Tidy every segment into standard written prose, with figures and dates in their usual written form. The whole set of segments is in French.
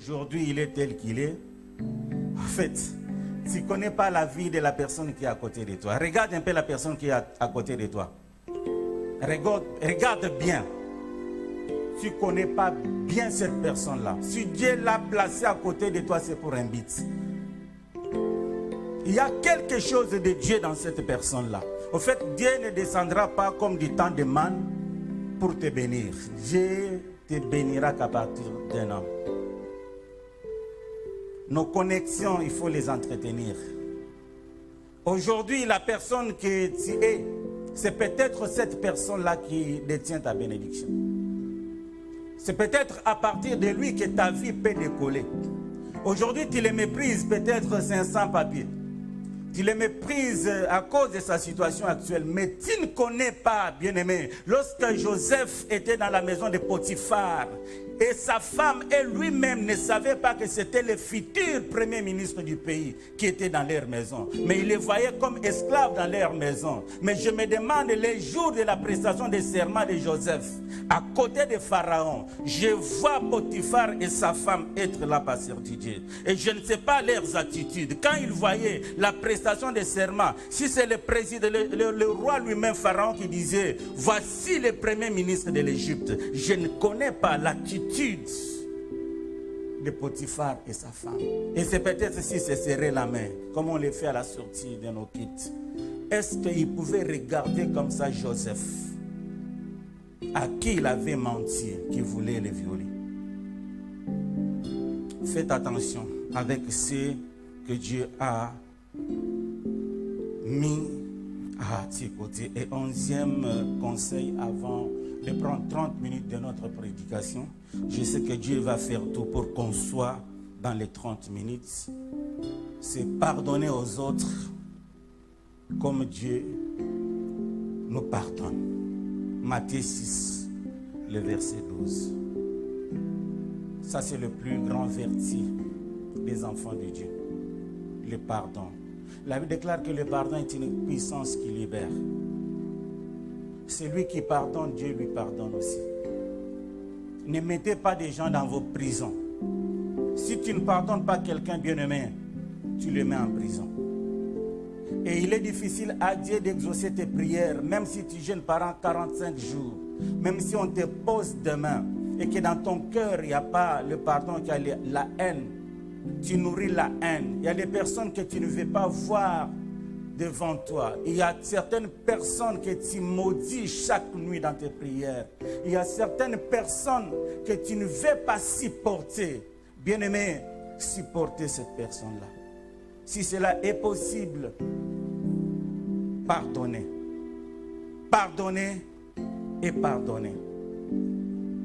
Aujourd'hui, il est tel qu'il est. En fait, tu ne connais pas la vie de la personne qui est à côté de toi. Regarde un peu la personne qui est à côté de toi. Regarde bien. Tu ne connais pas bien cette personne-là. Si Dieu l'a placée à côté de toi, c'est pour un but. Il y a quelque chose de Dieu dans cette personne-là. Au fait, Dieu ne descendra pas comme du temps de manne pour te bénir. Dieu te bénira qu'à partir d'un homme. Nos connexions, il faut les entretenir. Aujourd'hui, la personne que tu es, c'est peut-être cette personne-là qui détient ta bénédiction. C'est peut-être à partir de lui que ta vie peut décoller. Aujourd'hui, tu les méprises peut-être 500 papiers. Tu les méprises à cause de sa situation actuelle. Mais tu ne connais pas, bien-aimé, lorsque Joseph était dans la maison de Potiphar, et sa femme et lui-même ne savaient pas que c'était le futur premier ministre du pays qui était dans leur maison. Mais ils les voyaient comme esclaves dans leur maison. Mais je me demande, les jours de la prestation des serments de Joseph, à côté de Pharaon, je vois Potiphar et sa femme être là par certitude. Et je ne sais pas leurs attitudes. Quand ils voyaient la prestation des serments, si c'est le président, le roi lui-même, Pharaon, qui disait, voici le premier ministre de l'Égypte, je ne connais pas l'attitude de Potiphar et sa femme. Et c'est peut-être si se serrer la main, comme on le fait à la sortie de nos kits. Est-ce qu'il pouvait regarder comme ça Joseph, à qui il avait menti, qui voulait le violer? Faites attention avec ce que Dieu a mis à tes côtés. Et 11e conseil avant de prendre 30 minutes de notre prédication. Je sais que Dieu va faire tout pour qu'on soit dans les 30 minutes. C'est pardonner aux autres comme Dieu nous pardonne. Matthieu 6, le verset 12. Ça, c'est le plus grand vertu des enfants de Dieu. Le pardon. La Bible déclare que le pardon est une puissance qui libère. Celui qui pardonne, Dieu lui pardonne aussi. Ne mettez pas des gens dans vos prisons. Si tu ne pardonnes pas quelqu'un bien-aimé, tu le mets en prison. Et il est difficile à Dieu d'exaucer tes prières, même si tu jeûnes pendant 45 jours, même si on te pose demain, et que dans ton cœur, il n'y a pas le pardon, qu'il y a la haine. Tu nourris la haine. Il y a des personnes que tu ne veux pas voir devant toi. Il y a certaines personnes que tu maudis chaque nuit dans tes prières. Il y a certaines personnes que tu ne veux pas supporter. Bien-aimé, supporter cette personne-là. Si cela est possible, pardonnez. Pardonnez et pardonnez.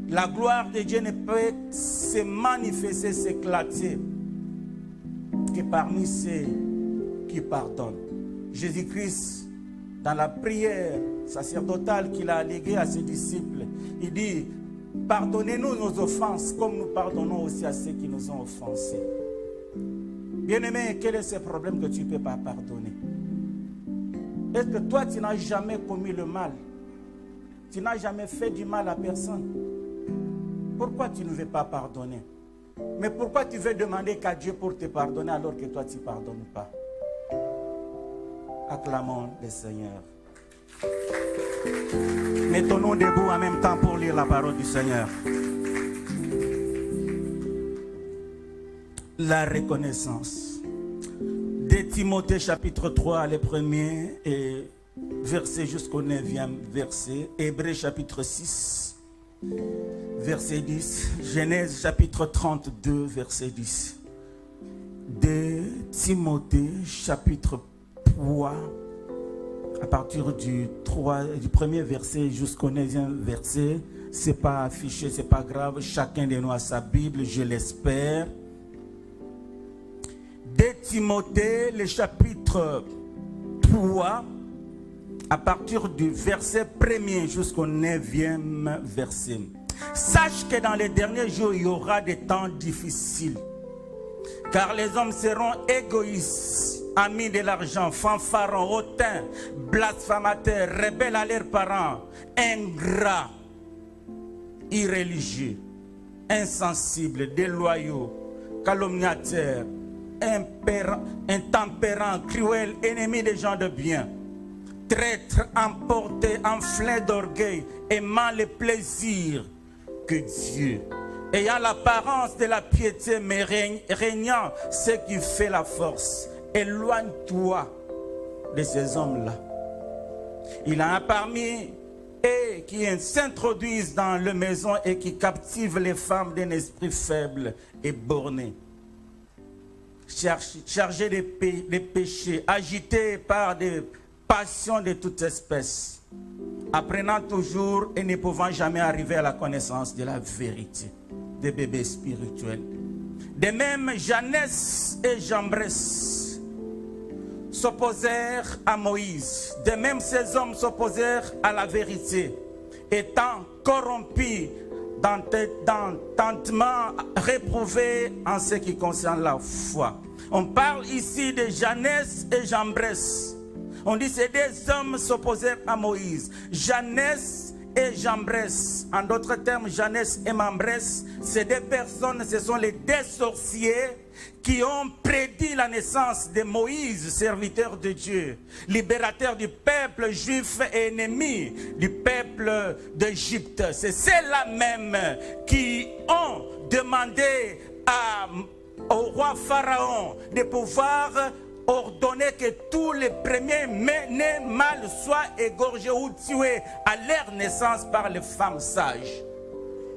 La gloire de Dieu ne peut se manifester, s'éclater que parmi ceux qui pardonnent. Jésus-Christ, dans la prière sacerdotale qu'il a alléguée à ses disciples, il dit, pardonnez-nous nos offenses comme nous pardonnons aussi à ceux qui nous ont offensés. Bien-aimé, quel est ce problème que tu ne peux pas pardonner? Est-ce que toi, tu n'as jamais commis le mal? Tu n'as jamais fait du mal à personne? Pourquoi tu ne veux pas pardonner? Mais pourquoi tu veux demander qu'à Dieu pour te pardonner alors que toi, tu ne pardonnes pas? Acclamons le Seigneur. Mettons-nous debout en même temps pour lire la parole du Seigneur. La reconnaissance. De Timothée chapitre 3, le premier verset jusqu'au 9e verset. Hébreux chapitre 6, verset 10. Genèse chapitre 32, verset 10. De Timothée chapitre 3, à partir du premier verset jusqu'au 9e verset. Ce n'est pas affiché, ce n'est pas grave. Chacun de nous a sa Bible, je l'espère. De Timothée, le chapitre 3, à partir du verset 1er jusqu'au 9e verset. Sache que dans les derniers jours, il y aura des temps difficiles. Car les hommes seront égoïstes, amis de l'argent, fanfarons, hautains, blasphémateurs, rebelles à leurs parents, ingrats, irréligieux, insensibles, déloyaux, calomniateur, intempérant, cruel, ennemi des gens de bien, traître, emporté, enflé d'orgueil, aimant les plaisirs que Dieu, ayant l'apparence de la piété, mais régnant ce qui fait la force. Éloigne-toi de ces hommes-là. Il y en a parmi eux qui s'introduisent dans la maison et qui captivent les femmes d'un esprit faible et borné, chargés des péchés, agités par des passions de toute espèce, apprenant toujours et ne pouvant jamais arriver à la connaissance de la vérité, des bébés spirituels. De même, Jeannès et Jambres s'opposèrent à Moïse. De même, ces hommes s'opposèrent à la vérité, étant corrompus d'entendement, réprouvés en ce qui concerne la foi. On parle ici de Jeannès et Jambres. On dit que c'est des hommes s'opposèrent à Moïse. Jeannès et Jambres, en d'autres termes, Jeannès et Jambres, c'est des personnes, ce sont les deux sorciers qui ont prédit la naissance de Moïse, serviteur de Dieu, libérateur du peuple juif et ennemi du peuple d'Égypte. C'est ceux-là même qui ont demandé au roi Pharaon de pouvoir ordonner que tous les premiers nés mâles soient égorgés ou tués à leur naissance par les femmes sages.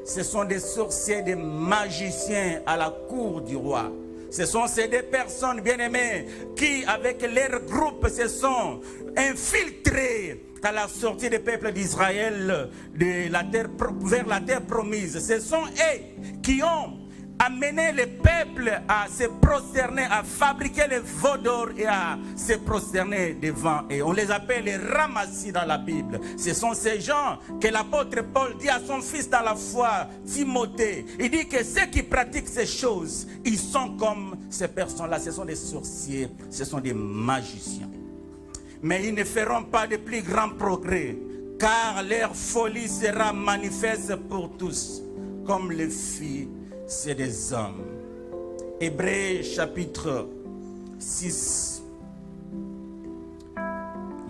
Ce sont des sorciers, des magiciens à la cour du roi. Ce sont ces deux personnes bien-aimées qui, avec leur groupe, se sont infiltrés à la sortie des peuples d'Israël vers la terre promise. Ce sont eux qui ont amené le peuple à se prosterner, à fabriquer les veaux d'or et à se prosterner devant eux. On les appelle les ramassis dans la Bible. Ce sont ces gens que l'apôtre Paul dit à son fils dans la foi, Timothée. Il dit que ceux qui pratiquent ces choses, ils sont comme ces personnes-là. Ce sont des sorciers, ce sont des magiciens. Mais ils ne feront pas de plus grands progrès, car leur folie sera manifeste pour tous, comme les filles. C'est des hommes. Hébreux chapitre 6,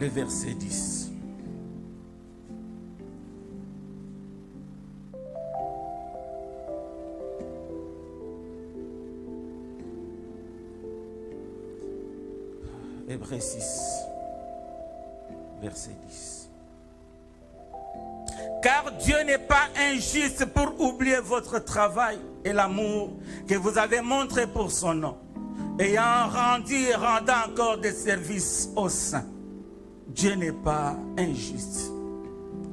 le verset 10. Hébreux 6, verset 10. Car Dieu n'est pas injuste pour oublier votre travail et l'amour que vous avez montré pour son nom, ayant rendu et rendant encore des services aux saints. Dieu n'est pas injuste.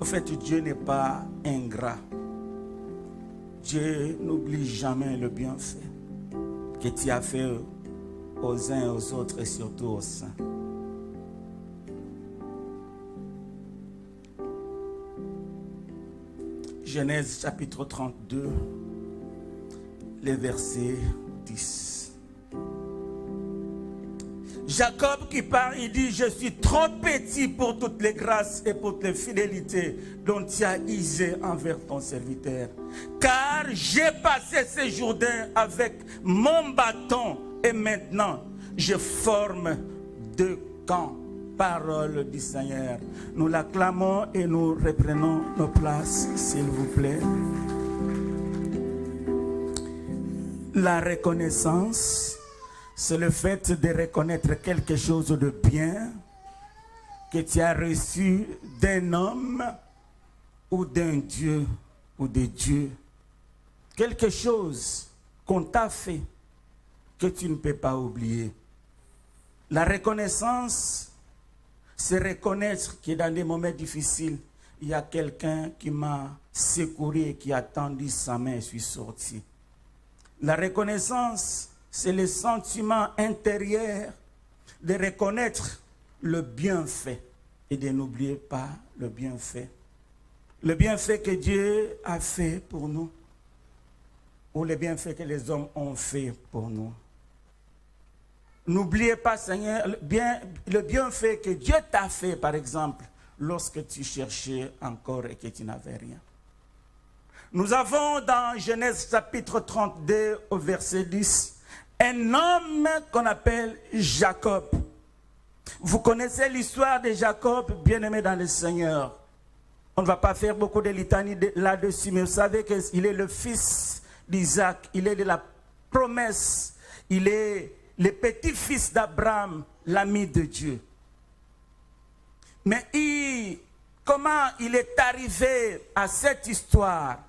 En fait, Dieu n'est pas ingrat. Dieu n'oublie jamais le bienfait que tu as fait aux uns et aux autres et surtout aux saints. Genèse chapitre 32, le verset 10. Jacob qui parle, il dit, je suis trop petit pour toutes les grâces et pour toutes les fidélités dont tu as usé envers ton serviteur. Car j'ai passé ce Jourdain avec mon bâton et maintenant je forme deux camps. Parole du Seigneur. Nous l'acclamons et nous reprenons nos places, s'il vous plaît. La reconnaissance, c'est le fait de reconnaître quelque chose de bien que tu as reçu d'un homme ou d'un Dieu ou de Dieu. Quelque chose qu'on t'a fait que tu ne peux pas oublier. La reconnaissance, c'est reconnaître que dans des moments difficiles, il y a quelqu'un qui m'a secouru et qui a tendu sa main et je suis sorti. La reconnaissance, c'est le sentiment intérieur de reconnaître le bienfait et de n'oublier pas le bienfait. Le bienfait que Dieu a fait pour nous ou le bienfait que les hommes ont fait pour nous. N'oubliez pas, Seigneur, le bienfait que Dieu t'a fait, par exemple, lorsque tu cherchais encore et que tu n'avais rien. Nous avons dans Genèse chapitre 32 au verset 10, un homme qu'on appelle Jacob. Vous connaissez l'histoire de Jacob, bien-aimé dans le Seigneur. On ne va pas faire beaucoup de litanie là-dessus, mais vous savez qu'il est le fils d'Isaac, il est de la promesse, il est le petit-fils d'Abraham, l'ami de Dieu. Mais comment il est arrivé à cette histoire?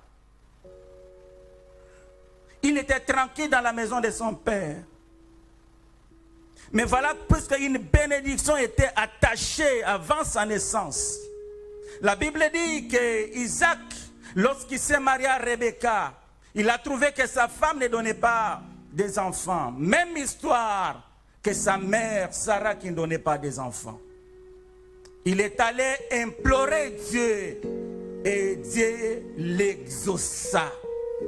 Il était tranquille dans la maison de son père. Mais voilà, puisqu'une bénédiction était attachée avant sa naissance. La Bible dit que Isaac, lorsqu'il s'est marié à Rebecca, il a trouvé que sa femme ne donnait pas des enfants. Même histoire que sa mère, Sarah, qui ne donnait pas des enfants. Il est allé implorer Dieu et Dieu l'exauça.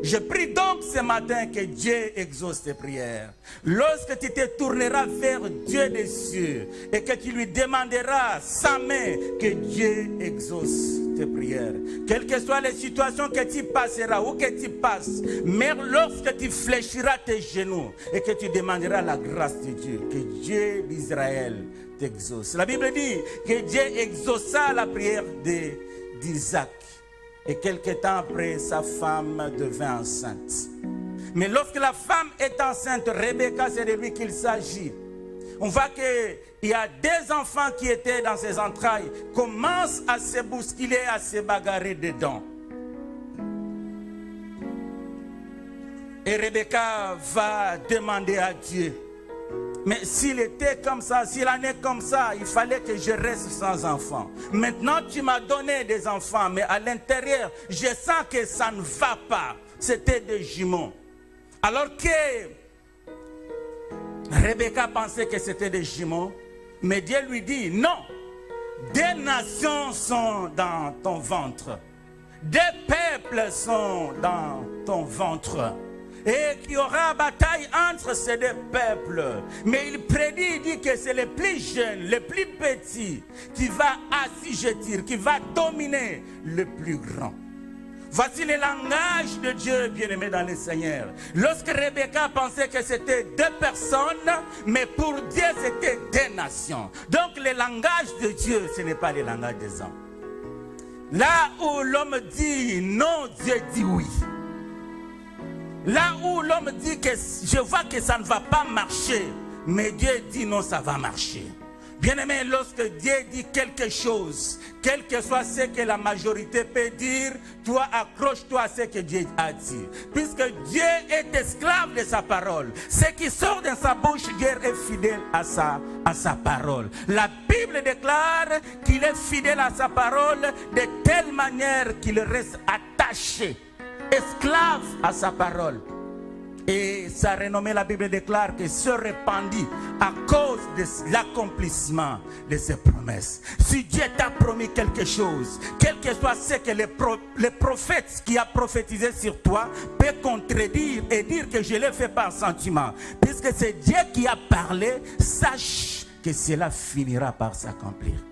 Je prie donc ce matin que Dieu exauce tes prières. Lorsque tu te tourneras vers Dieu des cieux et que tu lui demanderas sa main, que Dieu exauce tes prières. Quelles que soient les situations que tu passeras ou que tu passes, même lorsque tu fléchiras tes genoux et que tu demanderas la grâce de Dieu, que Dieu d'Israël t'exauce. La Bible dit que Dieu exauça la prière d'Isaac. Et quelque temps après, sa femme devint enceinte. Mais lorsque la femme est enceinte, Rebecca, c'est de lui qu'il s'agit. On voit qu'il y a des enfants qui étaient dans ses entrailles, commencent à se bousculer, à se bagarrer dedans. Et Rebecca va demander à Dieu. Mais s'il était comme ça, s'il en est comme ça, il fallait que je reste sans enfant. Maintenant, tu m'as donné des enfants, mais à l'intérieur, je sens que ça ne va pas. C'était des jumeaux. Alors que Rebecca pensait que c'était des jumeaux, mais Dieu lui dit, non, des nations sont dans ton ventre. Des peuples sont dans ton ventre. Et qu'il y aura bataille entre ces deux peuples. Mais il prédit, il dit que c'est le plus jeune, le plus petit qui va assujettir, qui va dominer le plus grand. Voici le langage de Dieu, bien-aimé dans le Seigneur. Lorsque Rebecca pensait que c'était deux personnes, mais pour Dieu c'était deux nations. Donc le langage de Dieu, ce n'est pas le langage des hommes. Là où l'homme dit non, Dieu dit oui. Là où l'homme dit que je vois que ça ne va pas marcher, mais Dieu dit non, ça va marcher. Bien-aimé, lorsque Dieu dit quelque chose, quel que soit ce que la majorité peut dire, toi accroche-toi à ce que Dieu a dit. Puisque Dieu est esclave de sa parole. Ce qui sort de sa bouche, Dieu est fidèle à sa parole. La Bible déclare qu'il est fidèle à sa parole de telle manière qu'il reste attaché, esclave à sa parole. Et sa renommée, la Bible déclare que se répandit à cause de l'accomplissement de ses promesses. Si Dieu t'a promis quelque chose, quel que soit ce que le prophète qui a prophétisé sur toi peut contredire et dire que je l'ai fait par sentiment. Puisque c'est Dieu qui a parlé, sache que cela finira par s'accomplir.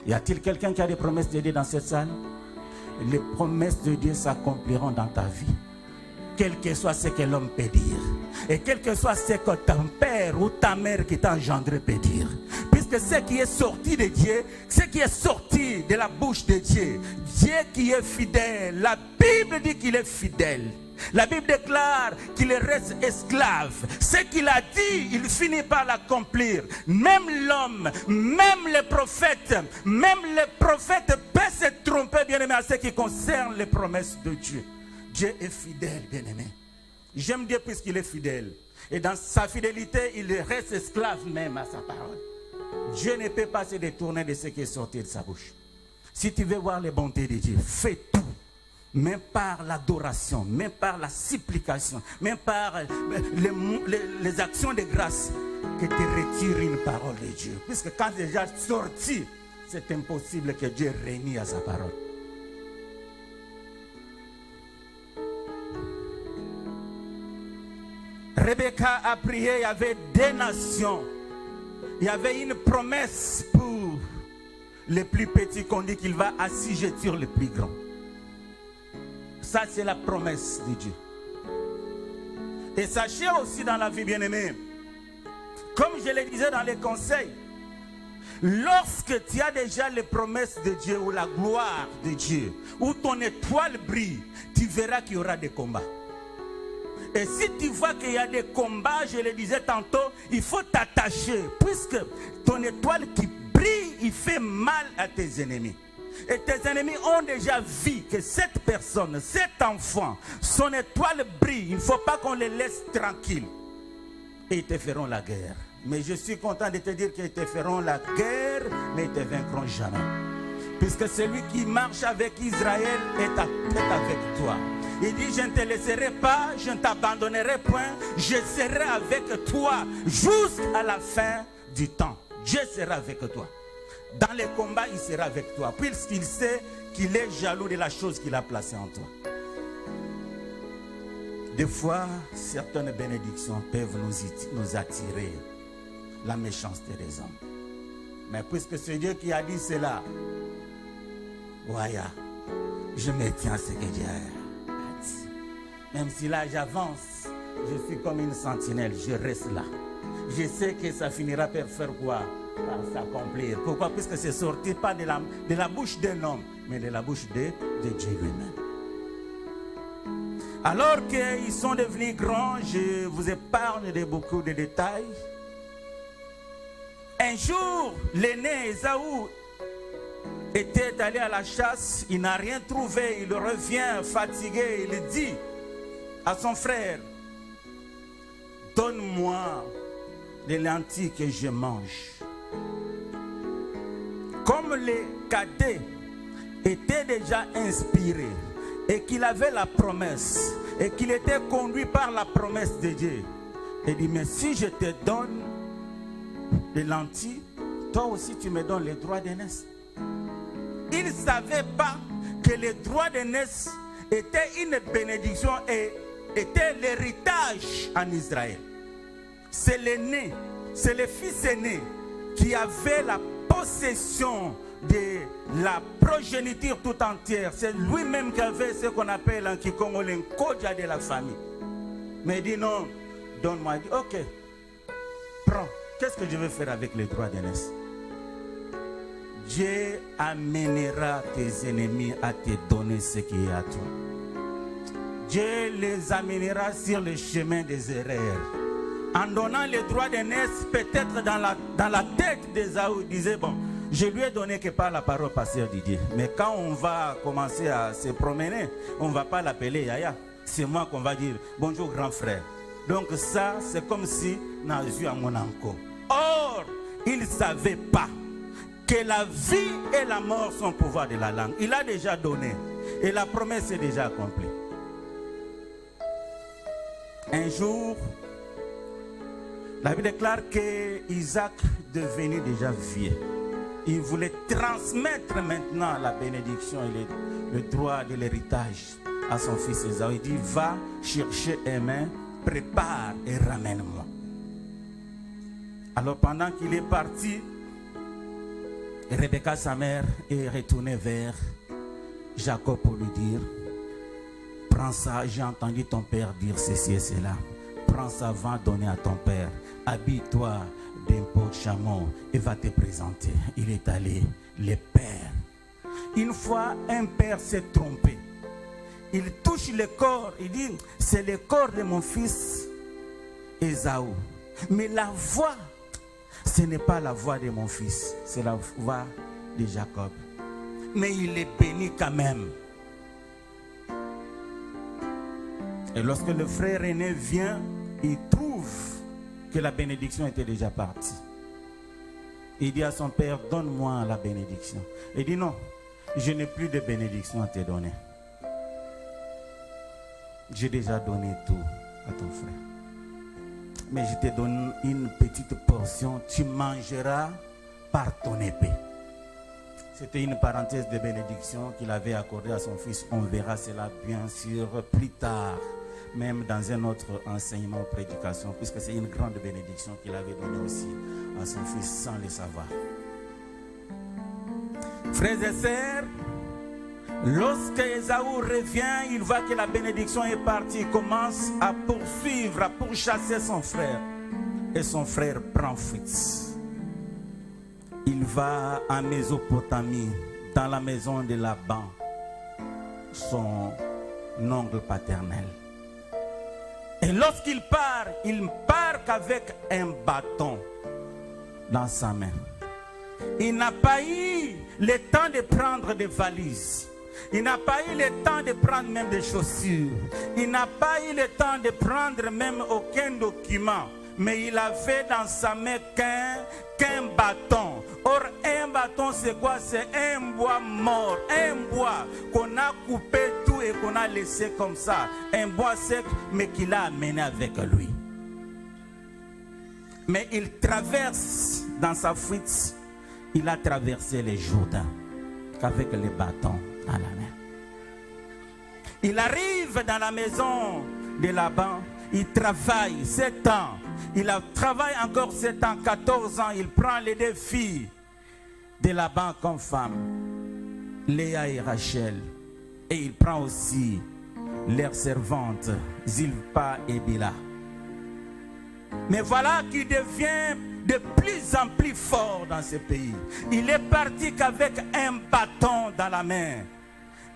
Y a-t-il quelqu'un qui a des promesses de Dieu dans cette salle? Les promesses de Dieu s'accompliront dans ta vie. Quel que soit ce que l'homme peut dire. Et quel que soit ce que ton père ou ta mère qui t'a engendré peut dire. Puisque ce qui est sorti de Dieu, ce qui est sorti de la bouche de Dieu, Dieu qui est fidèle. La Bible dit qu'il est fidèle. La Bible déclare qu'il reste esclave. Ce qu'il a dit, il finit par l'accomplir. Même l'homme, même les prophètes peuvent se tromper, bien-aimé, à ce qui concerne les promesses de Dieu. Dieu est fidèle, bien-aimé. J'aime Dieu puisqu'il est fidèle. Et dans sa fidélité, il reste esclave même à sa parole. Dieu ne peut pas se détourner de ce qui est sorti de sa bouche. Si tu veux voir les bontés de Dieu, fais tout. Même par l'adoration, même par la supplication, même par les actions de grâce, que tu retires une parole de Dieu. Puisque quand déjà sorti, c'est impossible que Dieu renie à sa parole. Rebecca a prié, il y avait des nations. Il y avait une promesse pour les plus petits qu'on dit qu'il va assujettir les plus grands. Ça, c'est la promesse de Dieu. Et sachez aussi dans la vie, bien-aimée, comme je le disais dans les conseils, lorsque tu as déjà les promesses de Dieu ou la gloire de Dieu, où ton étoile brille, tu verras qu'il y aura des combats. Et si tu vois qu'il y a des combats, je le disais tantôt, il faut t'attacher, puisque ton étoile qui brille, il fait mal à tes ennemis. Et tes ennemis ont déjà vu que cette personne, cet enfant, son étoile brille. Il ne faut pas qu'on les laisse tranquilles. Et ils te feront la guerre. Mais je suis content de te dire qu'ils te feront la guerre, mais ils ne te vaincront jamais. Puisque celui qui marche avec Israël est avec toi. Il dit, je ne te laisserai pas, je ne t'abandonnerai point, je serai avec toi jusqu'à la fin du temps. Dieu sera avec toi. Dans les combats, il sera avec toi, puisqu'il sait qu'il est jaloux de la chose qu'il a placée en toi. Des fois, certaines bénédictions peuvent nous attirer la méchanceté des hommes. Mais puisque c'est Dieu qui a dit cela, voilà, je me tiens à ce que Dieu a dit. Même si là j'avance, je suis comme une sentinelle, je reste là. Je sais que ça finira par faire quoi? Par s'accomplir. Pourquoi? Puisque c'est sorti pas de la bouche d'un homme, mais de la bouche de Dieu lui-même. Alors qu'ils sont devenus grands, je vous épargne de beaucoup de détails. Un jour, l'aîné Ésaü était allé à la chasse, il n'a rien trouvé, il revient fatigué, il dit à son frère, donne-moi les lentilles que je mange. Comme les cadets étaient déjà inspirés et qu'il avait la promesse et qu'il était conduit par la promesse de Dieu, il dit, mais si je te donne les lentilles, toi aussi tu me donnes les droits d'aînesse. Il ne savait pas que les droits d'aînesse étaient une bénédiction et étaient l'héritage en Israël. C'est l'aîné, c'est le fils aîné qui avait la possession de la progéniture tout entière. C'est lui-même qui avait ce qu'on appelle en Kikongo l'enkodja de la famille. Mais il dit non, donne-moi. Il dit ok, prends. Qu'est-ce que je vais faire avec les droits d'aînesse? Dieu amènera tes ennemis à te donner ce qui est à toi. Dieu les amènera sur le chemin des erreurs. En donnant les droits d'aînesse, peut-être dans la tête d'Ésaü, il disait, bon, je lui ai donné que par la parole pasteur Didier. Mais quand on va commencer à se promener, on ne va pas l'appeler Yaya. C'est moi qu'on va dire, bonjour grand frère. Donc ça, c'est comme si Nazu à mon encore. Or, il ne savait pas que la vie et la mort sont au pouvoir de la langue. Il a déjà donné et la promesse est déjà accomplie. Un jour, la Bible déclare que Isaac devenait déjà vieux. Il voulait transmettre maintenant la bénédiction et le droit de l'héritage à son fils Ésaü. Il dit, va chercher un main, prépare et ramène-moi. Alors pendant qu'il est parti, Rebecca, sa mère, est retournée vers Jacob pour lui dire, prends ça, j'ai entendu ton père dire ceci et cela. Prends ça, va donner à ton père. Habille-toi d'un pot de chameau et va te présenter. Il est allé, le père. Une fois, un père s'est trompé. Il touche le corps, il dit, c'est le corps de mon fils Ésaü. Mais la voix, ce n'est pas la voix de mon fils, c'est la voix de Jacob. Mais il est béni quand même. Et lorsque le frère aîné vient, il trouve que la bénédiction était déjà partie. Il dit à son père, donne-moi la bénédiction. Il dit non, je n'ai plus de bénédiction à te donner. J'ai déjà donné tout à ton frère. Mais je te donne une petite portion, tu mangeras par ton épée. C'était une parenthèse de bénédiction qu'il avait accordée à son fils. On verra cela bien sûr plus tard, même dans un autre enseignement ou prédication, puisque c'est une grande bénédiction qu'il avait donnée aussi à son fils sans le savoir. Frères et sœurs, Lorsque Ésaü revient, il voit que la bénédiction est partie. Il commence à poursuivre, à pourchasser son frère. Et son frère prend fuite. Il va en Mésopotamie, dans la maison de Laban, son oncle paternel. Et lorsqu'il part qu'avec un bâton dans sa main. Il n'a pas eu le temps de prendre des valises. Il n'a pas eu le temps de prendre même des chaussures. Il n'a pas eu le temps de prendre même aucun document. Mais il avait dans sa main qu'un bâton. Or, un bâton, c'est quoi? C'est un bois mort. Un bois qu'on a coupé tout et qu'on a laissé comme ça. Un bois sec, mais qu'il a amené avec lui. Mais il traverse dans sa fuite. Il a traversé les Jourdains avec les bâtons dans la main. Il arrive dans la maison de Laban. Il travaille 7 ans. Il travaille encore 7 ans, 14 ans. Il prend les 2 filles de Laban comme femmes, Léa et Rachel. Et il prend aussi leurs servantes, Zilpa et Bila. Mais voilà qu'il devient de plus en plus fort dans ce pays. Il est parti qu'avec un bâton dans la main.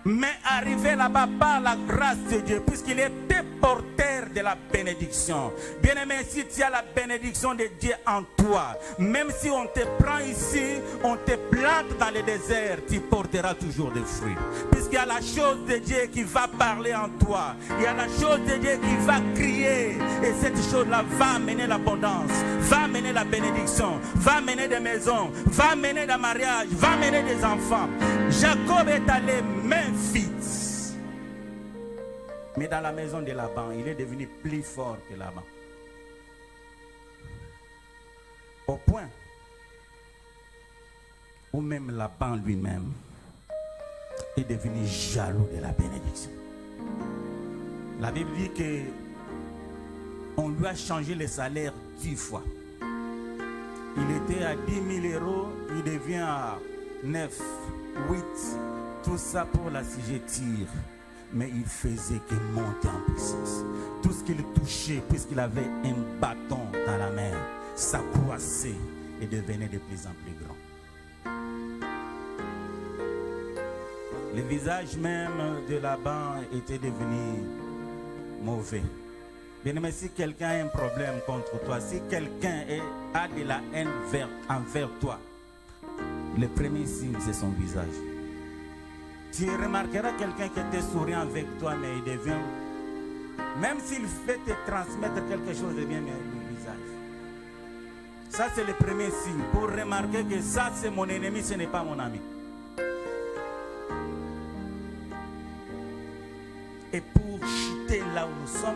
Mais arrivé là-bas par la grâce de Dieu, puisqu'il était porteur de la bénédiction. Bien-aimé, si tu as la bénédiction de Dieu en toi, même si on te prend ici, on te plante dans le désert, tu porteras toujours des fruits. Puisqu'il y a la chose de Dieu qui va parler en toi. Il y a la chose de Dieu qui va crier. Et cette chose-là va amener l'abondance, va amener la bénédiction, va amener des maisons, va amener des mariages, va amener des enfants. Jacob est allé Memphis. Mais dans la maison de Laban, il est devenu plus fort que Laban. Au point où même Laban lui-même est devenu jaloux de la bénédiction. La Bible dit que on lui a changé le salaire 10 fois. Il était à 10 000 euros, il devient à 9, 8, tout ça pour l'assujettir. Mais il faisait que monter en puissance. Tout ce qu'il touchait, puisqu'il avait un bâton dans la main, ça croissait et devenait de plus en plus grand. Le visage même de Laban était devenu mauvais. Bien-aimé, si quelqu'un a un problème contre toi, si quelqu'un a de la haine envers toi, le premier signe, c'est son visage. Tu remarqueras quelqu'un qui était souriant avec toi, mais il devient, même s'il fait te transmettre quelque chose de bien, mais le visage. Ça, c'est le premier signe pour remarquer que ça, c'est mon ennemi, ce n'est pas mon ami. Et pour chuter là où nous sommes,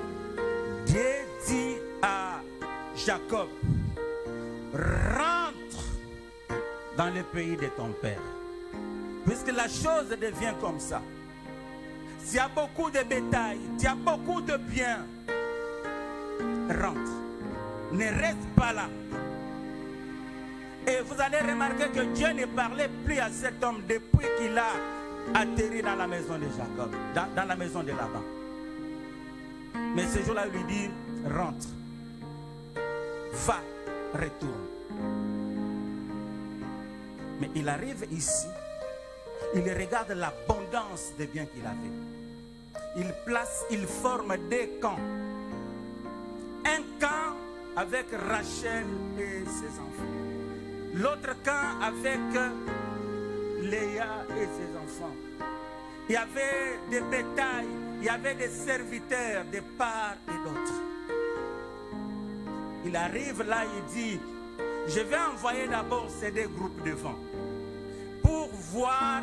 Dieu dit à Jacob, rentre dans le pays de ton père. Puisque la chose devient comme ça. S'il y a beaucoup de bétail, s'il y a beaucoup de biens, rentre. Ne reste pas là. Et vous allez remarquer que Dieu ne parlait plus à cet homme depuis qu'il a atterri dans la maison de Jacob, dans la maison de Laban. Mais ce jour-là, il lui dit, rentre. Va, retourne. Mais il arrive ici. Il regarde l'abondance des biens qu'il avait. Il forme 2 camps. Un camp avec Rachel et ses enfants. L'autre camp avec Léa et ses enfants. Il y avait des bétails, il y avait des serviteurs de part et d'autre. Il arrive là, il dit, je vais envoyer d'abord ces 2 groupes devant. Pour voir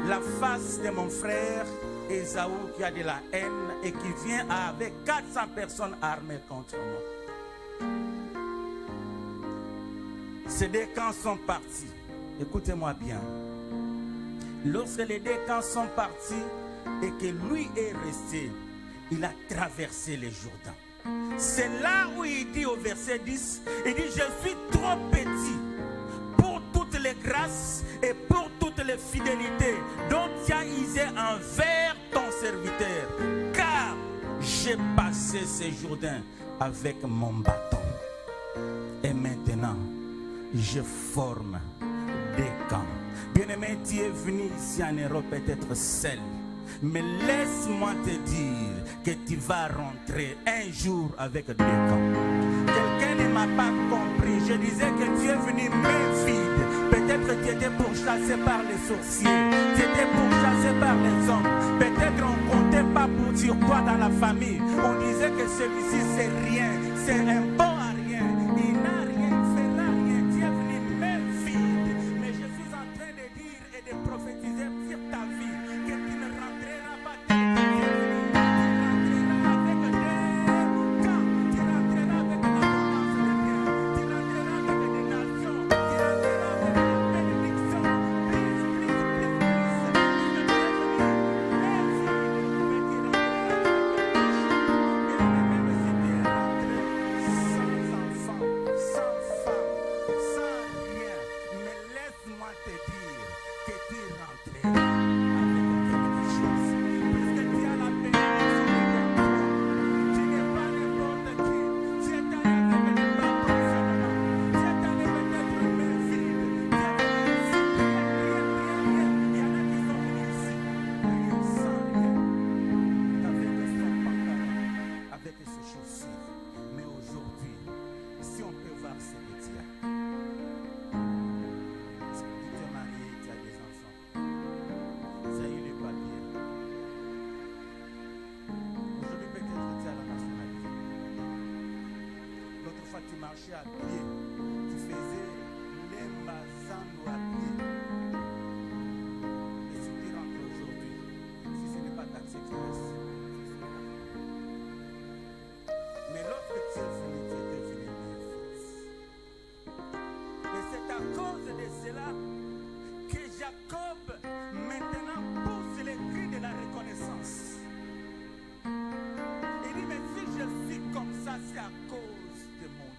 la face de mon frère Ésaü qui a de la haine et qui vient avec 400 personnes armées contre moi. Ces 2 camps sont partis. Écoutez-moi bien. Lorsque les 2 camps sont partis et que lui est resté, il a traversé les Jourdains. C'est là où il dit au verset 10, il dit, je suis trop petit pour toutes les grâces et pour toutes les fidélités dont tu as usé envers ton serviteur, car j'ai passé ce Jourdain avec mon bâton. Et maintenant, je forme des camps. Bien-aimé, tu es venu ici en Europe peut-être seul. Mais laisse-moi te dire que tu vas rentrer un jour avec des camps. Quelqu'un ne m'a pas compris. Je disais que tu es venu main vide. Peut-être tu étais pourchassé par les sorciers. Tu étais pourchassé par les hommes. Peut-être on ne comptait pas pour dire toi dans la famille. On disait que celui-ci c'est rien. C'est un bon à rien. Il n'a rien, il ne fera rien. Tu es venu main vide. Mais je suis en train de dire et de prophétiser sur ta vie que tu ne rentreras pas tel que tu es venu. Tu rentreras avec des camps. Tu rentreras avec l'abondance de biens. Tu rentreras avec des nations. Tu rentreras avec la bénédiction. Tu marchais à pied, tu faisais l'embazando à pied. Et si tu rentres aujourd'hui, si ce n'est pas Taxi Express, mais lorsque tu es venu, tu es devenu Memphis. Et c'est à cause de cela que Jacob maintenant pousse les cris de la reconnaissance. Il dit, mais si je suis comme ça, c'est à cause de mon Dieu.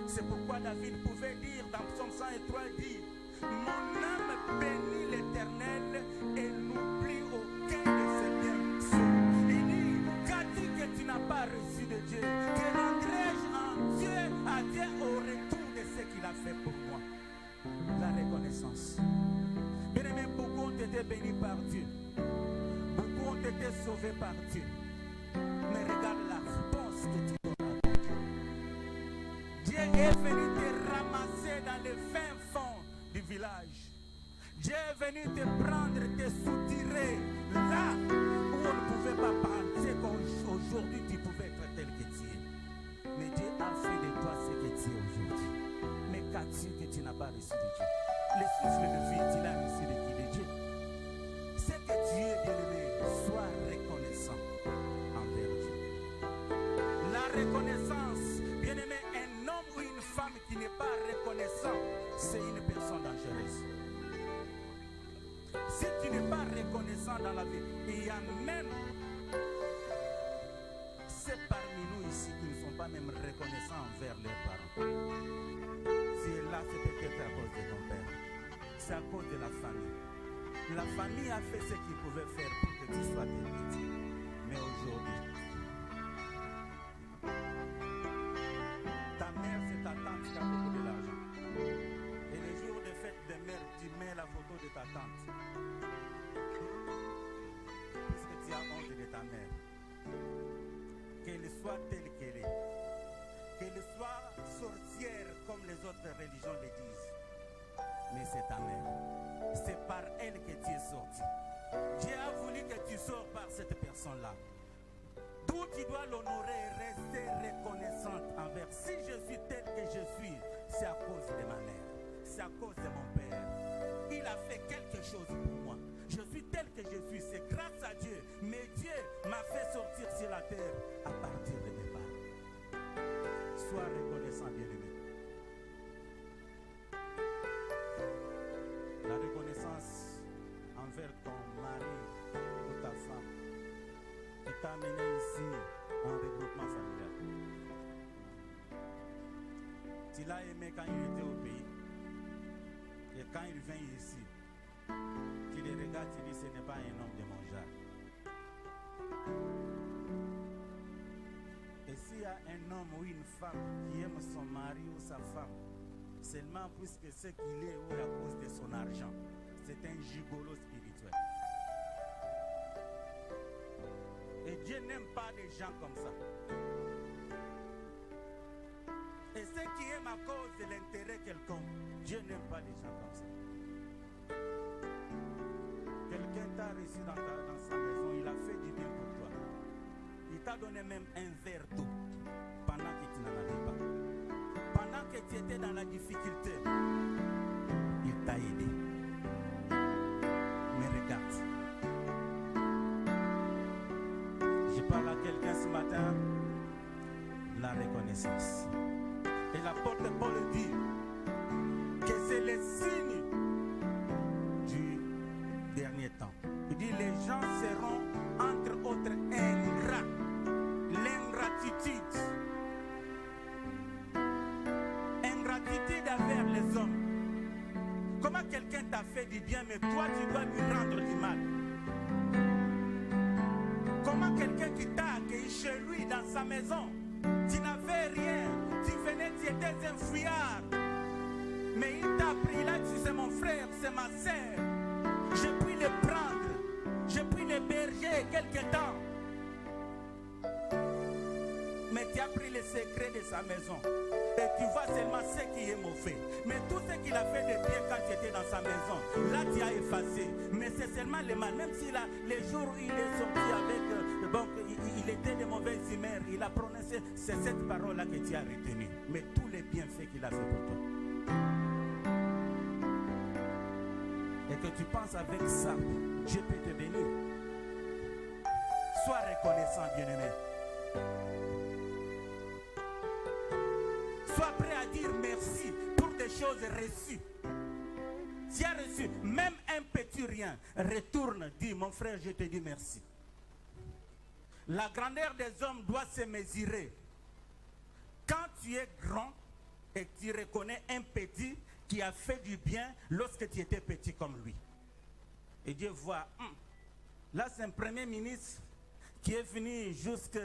C'est pourquoi David pouvait dire dans Psaume 103, il dit, mon âme bénit l'Éternel et n'oublie aucun de ses bienfaits. Il dit, qu'as-tu que tu n'as pas reçu de Dieu? Que rendrai-je à Dieu au retour de ce qu'il a fait pour moi? La reconnaissance. Bien aimé, beaucoup ont été bénis par Dieu. Beaucoup ont été sauvés par Dieu. Mais regarde la réponse que tu donnes à ton Dieu. Dieu est venu te ramasser dans le fin fond du village. Dieu est venu te prendre, te soutirer là où on ne pouvait pas penser qu'aujourd'hui tu pouvais être tel que tu es. Mais Dieu a fait de toi ce que tu es aujourd'hui. Mais qu'as-tu que tu n'as pas reçu de Dieu? Le souffle de vie, tu l'as reçu de qui? De Dieu. Ce que tu es, bien-aimé, sois reconnaissant envers Dieu. La reconnaissance, bien-aimé, un homme ou une femme qui n'est pas reconnaissant, c'est une personne dangereuse. Si tu n'es pas reconnaissant dans la vie, il y a même ceux parmi nous ici qui ne sont pas même reconnaissants envers leurs parents. Si là, c'est peut-être à cause de ton père. C'est à cause de la famille. La famille a fait ce qu'il pouvait faire pour que tu sois béni. Mais aujourd'hui, ta mère, c'est ta tante qui a beaucoup de l'argent. Et le jour de fête de mère, tu mets la photo de ta tante. Puisque tu as honte de ta mère. Qu'elle soit telle qu'elle est. Qu'elle soit sorcière comme les autres religions le disent. Mais c'est ta mère. C'est par elle que tu es sorti. Dieu a voulu que tu sors par cette personne-là. D'où tu dois l'honorer et rester reconnaissante envers. Si je suis tel que je suis, c'est à cause de ma mère. C'est à cause de mon père. Il a fait quelque chose pour moi. Je suis tel que je suis, c'est grâce à Dieu. Mais Dieu m'a fait sortir sur la terre à partir de mes parents. Sois reconnaissant, bien-aimé. La reconnaissance envers ton mari ou ta femme qui t'a amené ici en regroupement familial. Tu l'as aimé quand il était au pays et quand il vient ici, Tu les regardes, tu dis, ce n'est pas un homme de mon genre. Et s'il y a un homme ou une femme qui aime son mari ou sa femme, seulement puisque ce qu'il est ou à cause de son argent, c'est un gigolo spirituel. Et Dieu n'aime pas les gens comme ça. Et ceux qui aiment à cause de l'intérêt quelconque, Dieu n'aime pas les gens comme ça. Quelqu'un t'a reçu dans sa maison, il a fait du bien pour toi. Il t'a donné même un verre d'eau pendant que tu n'en avais pas. Pendant que tu étais dans la difficulté, il t'a aidé. Mais regarde, je parle à quelqu'un ce matin, la reconnaissance. Et l'apôtre Paul dit que c'est le signe du dernier temps. Il dit les gens seront entre autres ingrats. L'ingratitude. Ingratitude envers les hommes. Comment quelqu'un t'a fait du bien mais toi tu dois lui rendre du mal? Comment quelqu'un qui t'a accueilli chez lui dans sa maison, tu n'avais rien, tu venais, tu étais un fouillard, mais il t'a pris, il a dit c'est mon frère, c'est ma sœur, je puis le prendre, je puis l'héberger quelque temps. Mais tu as pris le secret de sa maison et tu vois seulement ce qui est mauvais. Mais tout ce qu'il a fait de bien quand tu étais dans sa maison, là tu as effacé. Mais c'est seulement le mal. Même si les jours où il est sorti avec, il était de mauvaises humeurs, il a prononcé, c'est cette parole-là que tu as retenue. Mais tous les bienfaits qu'il a fait pour toi. Et que tu penses avec ça, Dieu peut te bénir. Sois reconnaissant, bien-aimé. Sois prêt à dire merci pour des choses reçues. Tu as reçu même un petit rien. Retourne, dis mon frère, je te dis merci. La grandeur des hommes doit se mesurer. Quand tu es grand et tu reconnais un petit qui a fait du bien lorsque tu étais petit comme lui. Et Dieu voit, là c'est un premier ministre qui est venu jusqu'au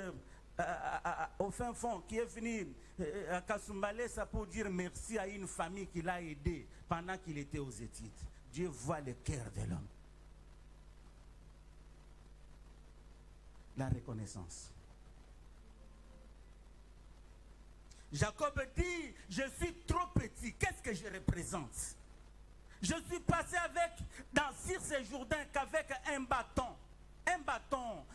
fin fond, qui est venu à Kasumbalé, ça pour dire merci à une famille qui l'a aidé pendant qu'il était aux études. Dieu voit le cœur de l'homme. La reconnaissance. Jacob dit, je suis trop petit, qu'est-ce que je représente? Je suis passé sur ces Jourdains qu'avec un bâton. Un bâton.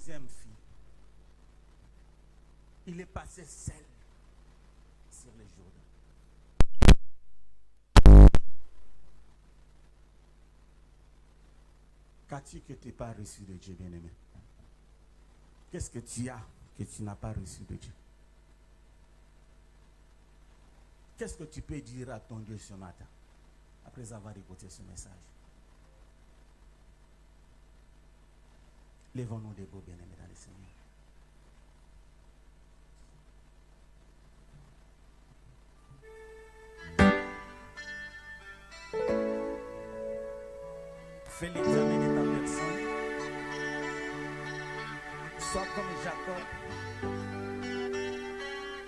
Fille. Il est passé seul sur les Jourdains. Qu'as-tu que tu n'as pas reçu de Dieu, bien-aimé? Qu'est-ce que tu as que tu n'as pas reçu de Dieu? Qu'est-ce que tu peux dire à ton Dieu ce matin après avoir écouté ce message? Lèvons-nous debout, bien-aimés dans le Seigneur. Fais l'examen de ta personne. Sois comme Jacob.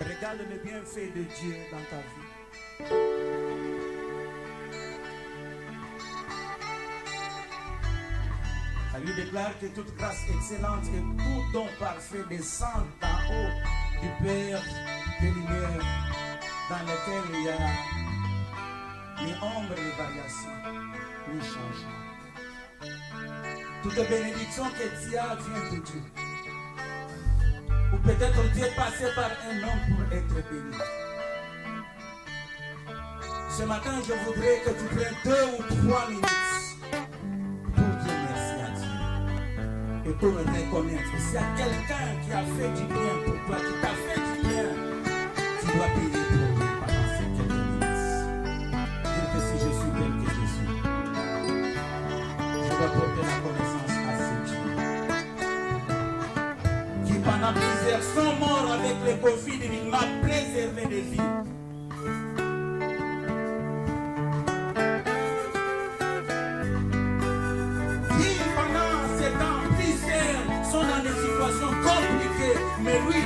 Regarde le bienfait de Dieu dans ta vie. Elle lui déclare que toute grâce excellente et tout don parfait descend d'en haut du Père des lumières, dans lequel il y a ni ombre ni variation, ni changement. Toute bénédiction que tu as vient de Dieu. Ou peut-être tu es passé par un homme pour être béni. Ce matin, je voudrais que tu prennes 2 ou 3 minutes pour reconnaître. S'il y a quelqu'un qui a fait du bien pour toi, qui t'a fait du bien, tu dois payer pour lui pendant ces quelques minutes. Dire que si je suis tel que je suis, je dois porter la connaissance à ce Dieu qui pendant plusieurs sont morts avec le Covid, il m'a préservé de vie. Qui pendant ces temps, plusieurs sont dans des situations compliquées, mais lui,